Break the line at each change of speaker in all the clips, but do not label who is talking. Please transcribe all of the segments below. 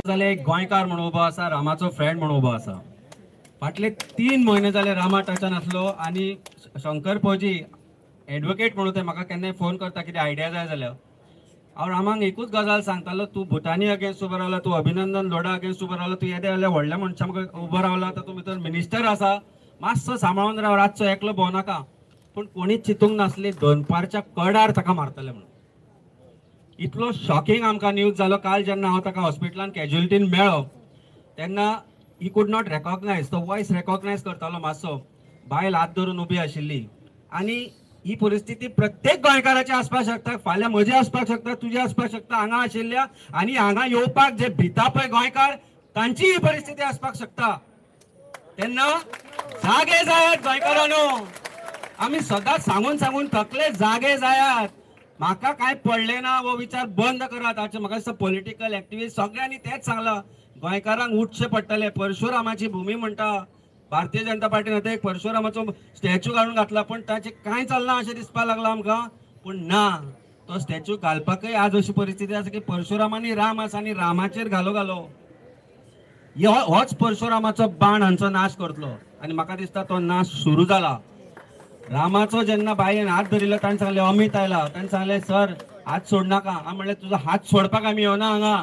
जाले एक गोंयकार म्हणून उबो आसा, रामाचो फ्रेंड म्हणून उबो आसा. फाटले 3 म्हयने जाले रामा टचान आसलो आनी शंकर पळजी एडवोकेट म्हणून ते म्हाका केन्नाय फोन करता कितें आयडिया जाय जाल्यार हांव रामाक एकूच गजाल सांगतालो, तूं भुतानी अगेन्स्ट उबो रावला, तूं अभिनंदन लोढा अगेन्स्ट उबो रावला, तूं येदे जाल्यार व्हडल्या मनशां उबो रावला, तातूंत भितर मिनिस्टर आसा, मातसो सांबाळून राव, रातचो एकलो भोंवनाका. पूण कोणीच चिंतूंक नासली दनपारच्या कडार ताका मारतले म्हणून. इतलो शॉकिंग आमकां न्यूज जालो. काल जेन्ना हांव ताका हॉस्पिटलान कॅज्युअलिटीन मेळ्ळो तेन्ना ही कूड नॉट रेकॉग्नायज, तो वॉयस रेकॉग्नायज करतालो मातसो. बायल हात धरून उबी आशिल्ली. आनी ही परिस्थिती प्रत्येक गोंयकाराची आसपाक शकता, फाल्यां म्हजी आसपाक शकता, तुजी आसपाक शकता, हांगा आशिल्ल्या आनी हांगा येवपाक जे भिता पळय गोंयकार तांची ही परिस्थिती आसपाक शकता. तेन्ना जागे जायात गोंयकारांनो. आमी सदांच सांगून सांगून थकले, जागे जायात. म्हाका काय पडले ना वो विचार बंद करात. म्हाका दिसता पॉलिटिकल एक्टिविस्ट सगळ्यांनी तेच सांगलां, गोंयकारांक उठचें पडटलें. परशुरामाची भुमी म्हणटा, भारतीय जनता पार्टीन आतां एक परशुरामाचो स्टॅच्यू घालून घातला, पण ताचें कांय चलना अशें दिसपाक लागलां आमकां. पूण ना, तो स्टॅच्यू घालपाकय आज अशी परिस्थिती आसा की परशुराम आनी राम आसा आनी रामाचेर घालो होच परशुरामाचो बाण हांचो नाश करतलो. आनी म्हाका दिसता तो नाश सुरू जाला. रामाचो जेन्ना बायेन हात धरिल्लो ताणें सांगलें, अमित आयला, ताणें सांगलें सर हात सोड नाका. हांव म्हणलें तुजो हात सोडपाक आमी येवना हांगा,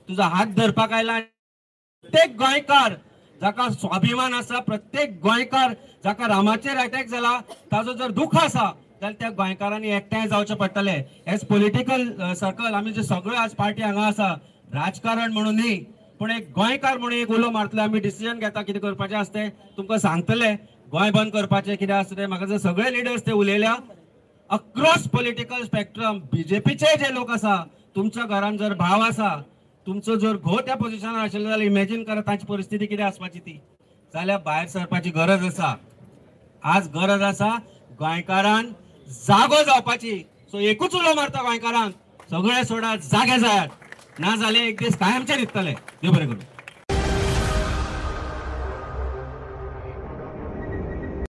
तुजो हात धरपाक आयला. प्रत्येक गोंयकार जाका स्वाभिमान आसा, प्रत्येक गोंयकार जाका रामाचेर अटॅक जाला, ताजो जर दुख आसा जाल्यार त्या गोंयकारांनी एकठांय जावचें पडटलें. एज पॉलिटिकल सर्कल आमी जे सगळ्यो आज पार्टी हांगा आसा, राजकारण म्हणून न्ही पूण एक गोंयकार म्हणून एक उलो मारतले. आमी डिसिजन घेता कितें करपाचें आसता तें तुमकां सांगतले. गोंय बंद करपाचें कितें आसता तें म्हाका जर सगळे लिडर्स ते उलयल्या अक्रॉस पॉलिटिकल स्पेक्ट्रम. बीजेपीचे जे लोक आसा, तुमच्या घरान जर भाव आसा, तुमचो जर घोव त्या पोझिशनार आशिल्लो जाल्यार इमॅजिन करा ताची परिस्थिती कितें आसपाची ती. जाल्यार भायर सरपाची गरज आसा. आज गरज आसा गोंयकारान जागो जावपाची. सो एकूच उलो मारता गोंयकारांक, सगळे सोडात, जागे जायात, ना जाल्यार एक दीस कायमचे दिसतले. देव बरें करूं.